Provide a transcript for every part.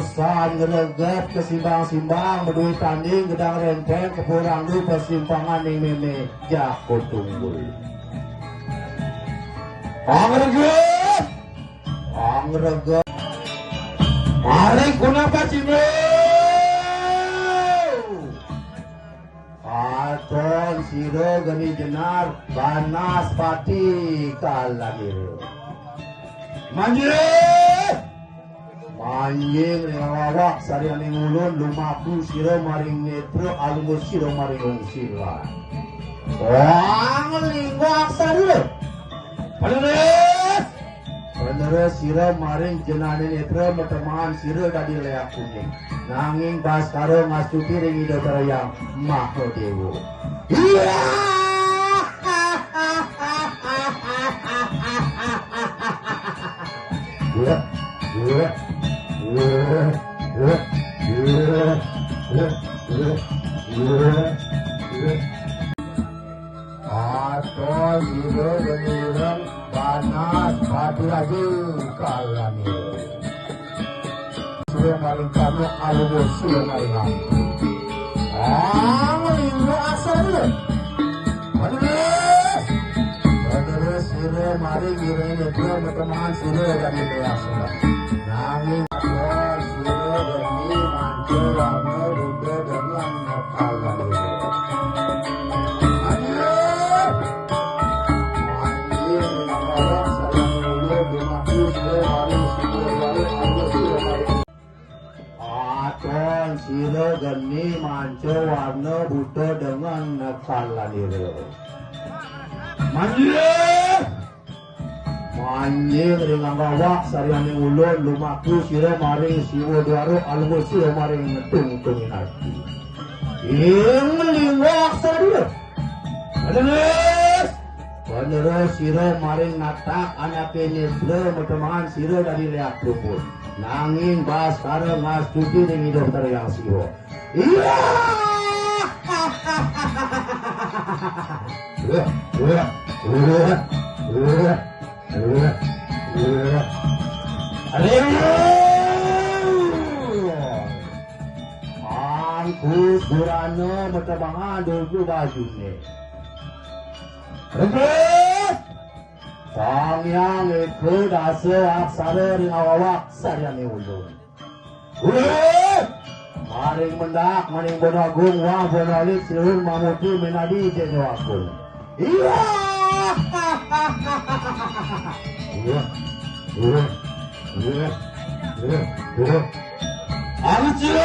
Usaha ngelegat kesimbang-simbang berdui tanding gedang rempeng kepurang du persimpangan ning meme jako tunggul angreget mari kunapa cime aton siro geni jenar banas pati kalagir manjir anjing ringawak sarian ulun lumaku siro maring netro alunggo siro maring sila wang linggok sari peneres siro maring jenane netro meteman siro tadi leak kuning nanging bas karo ngasuti ring ido terayang mako dewo iya atau siro geniran panas pati lagi kalani siro maring kami alugo siro maring linggo asal penerus siro maring giring itu teman siro dan itu asal nanging atau siro geni mancur lama rude dengan kalani siro geni manco warna buto dengan nekalan itu manjing ringan gawak sarian ulun lumaku siro maring siwo duaru alunggo siro maring ngetung-tungin hati ing linggok sari penerus siro maring natak anak penetro metemangan siro dari leak luput nanging bas karo mas cuci ning hidup terayang siro iya angkus burano metemangan dulu bajune Pangyang itu dasar aksara ring awak sarian ulun. Maring mendak, maring bonagung, wah bonalik silun mamuti menadi jenwakun. Iya. Angcir.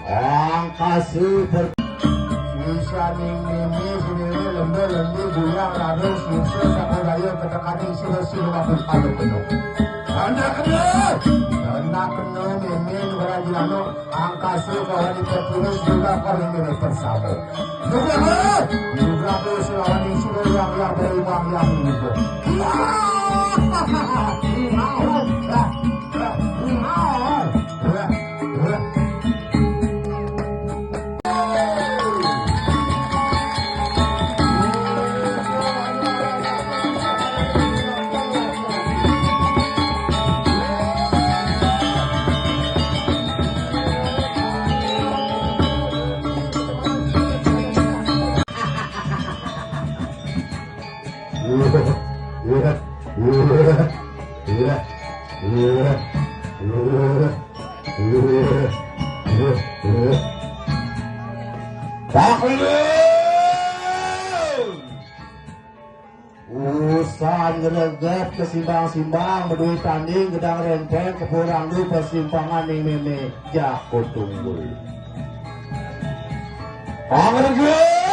Angkasi bisa ning sini lembar-lembar bulang lalu susah sakodaya ketekaning silo-silo waktu pada penuh anda kena memin berajilano angkasa kawan tertulis juga paling ini bersama juga selawan silo yang dari uang yang itu Usaha ngereget kesimbang-simbang berdui tanding gedang rempeng kekurang du persimpangan ning meme jako tunggul angreget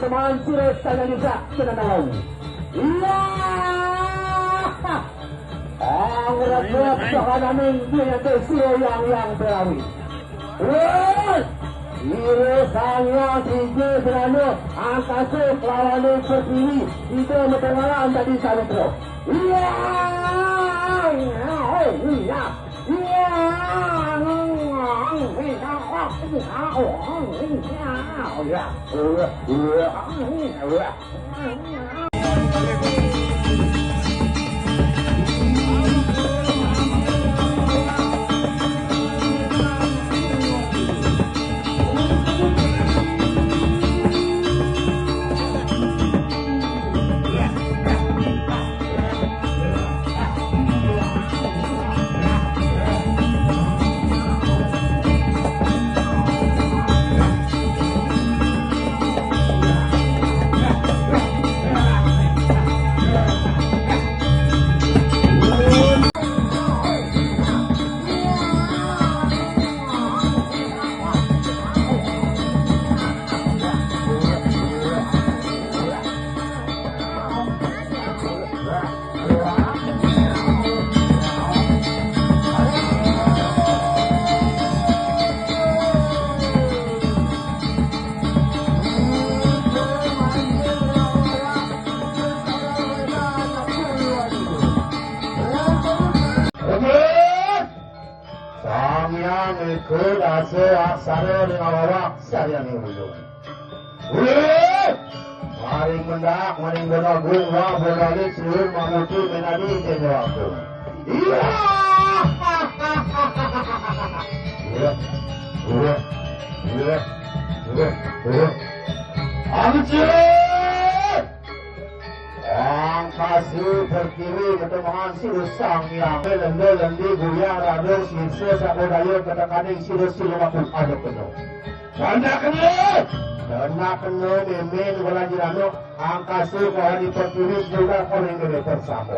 teman sirus saya juga sudah tahu. Iya, anggrek sahananing dia tesiro yang berawi. Irusanya siji beranu angkasa lawan pertiwi itu mendengaran tadi salutro. Iya, iya. Maring mendak, maring benagung, wah berani seluruh mamuti menadi tenyaku. Iya. Anjir. Angkasa pertiwi ketemuan sirusang yang lendi guyang rado sirse sabodaya ketekaning sirus silumapun ada penuh. Anda kena memen walanjirano angkasa kahani pertiwi juga oleh gede bersama.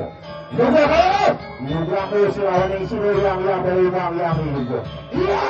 Juga ko silawan ng sirus yang dari bang yang itu. Iya.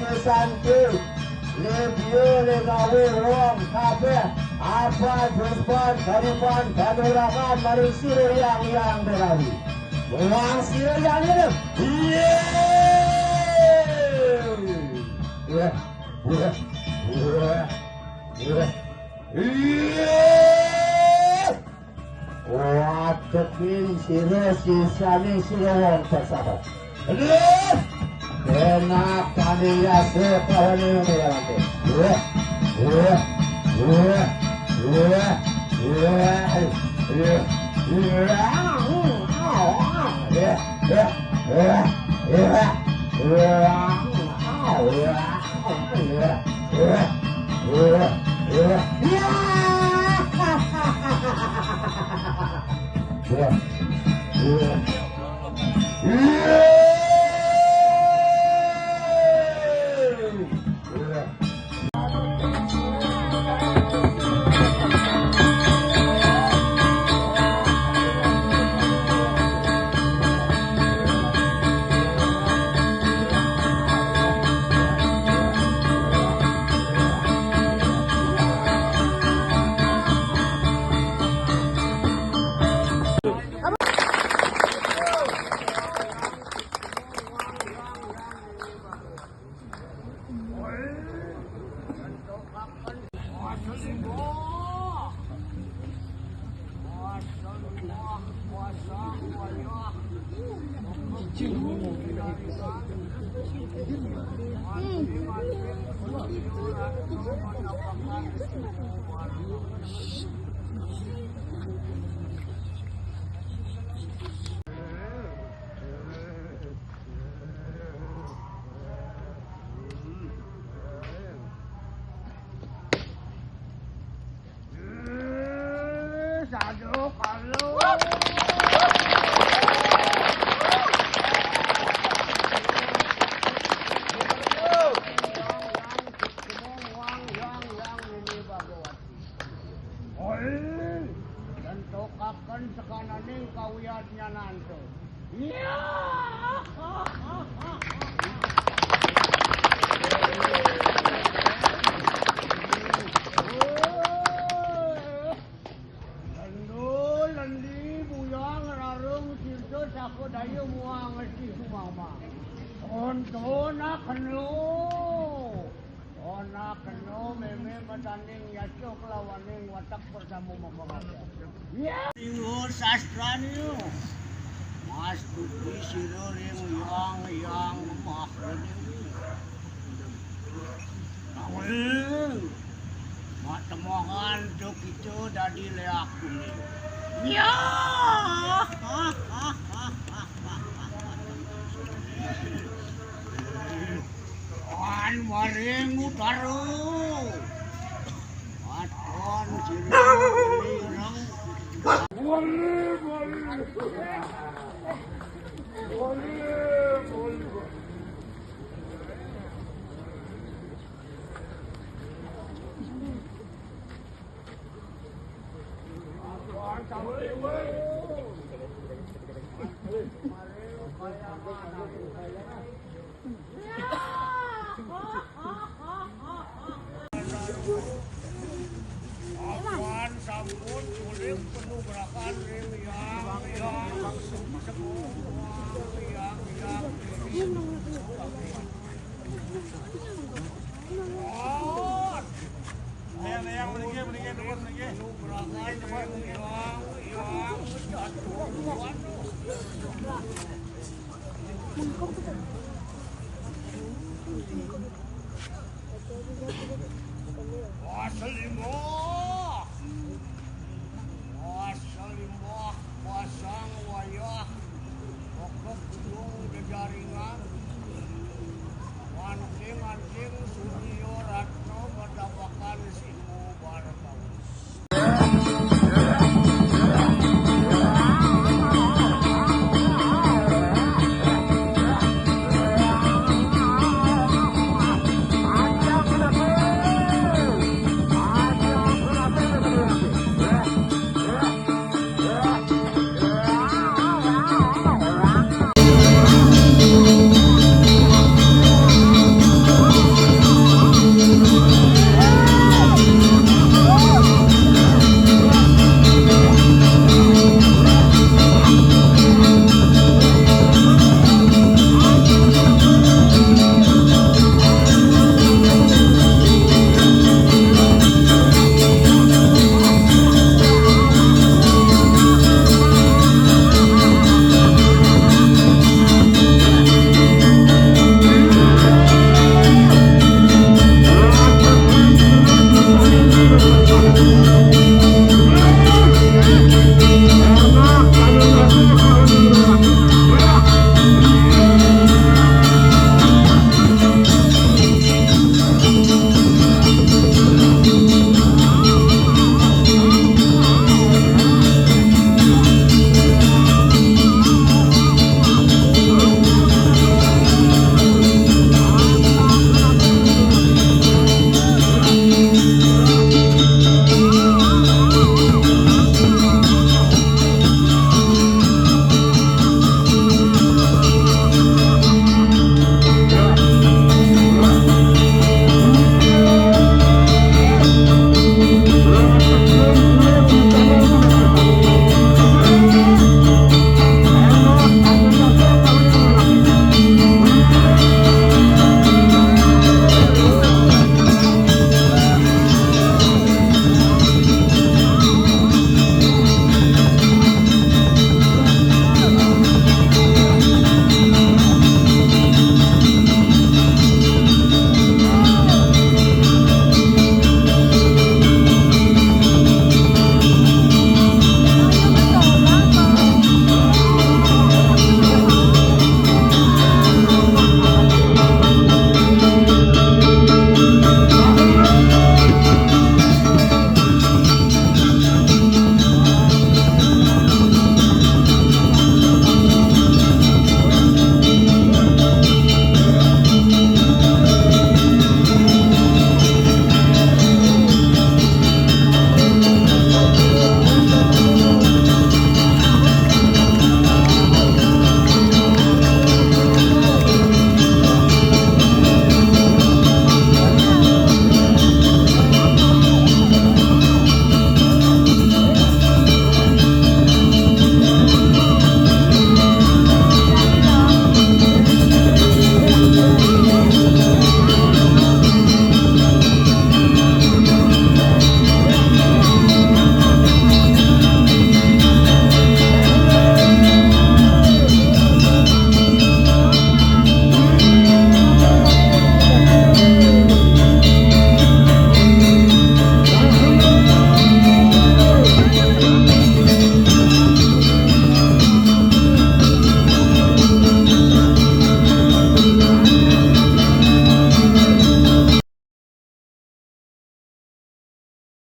sesantai lebih legawe ruang kafe apa jumpan karifan kanurakan mari siro yang berawi uang siro yang hidup Watekin siro sisani siro wong tersabot enak kaniya sekawan ini nanti Tentukakan sekananing kawiyatnya nanto. Ya. Lendi buyang rarung sirto sako dayo muang esti sumama. Ontona kenu. Ona kenu meme matanding yacok lawaning watak pertama mapakada. Ya. Ingur sastra niyo. Mas tupi siro ring yang makhluk. Awal. Matemohan dok itu dadi leak kuning. Ya. Wan maring utaru. Aton sirang. Boleh. Sampun kulit penuh gerakan Selimut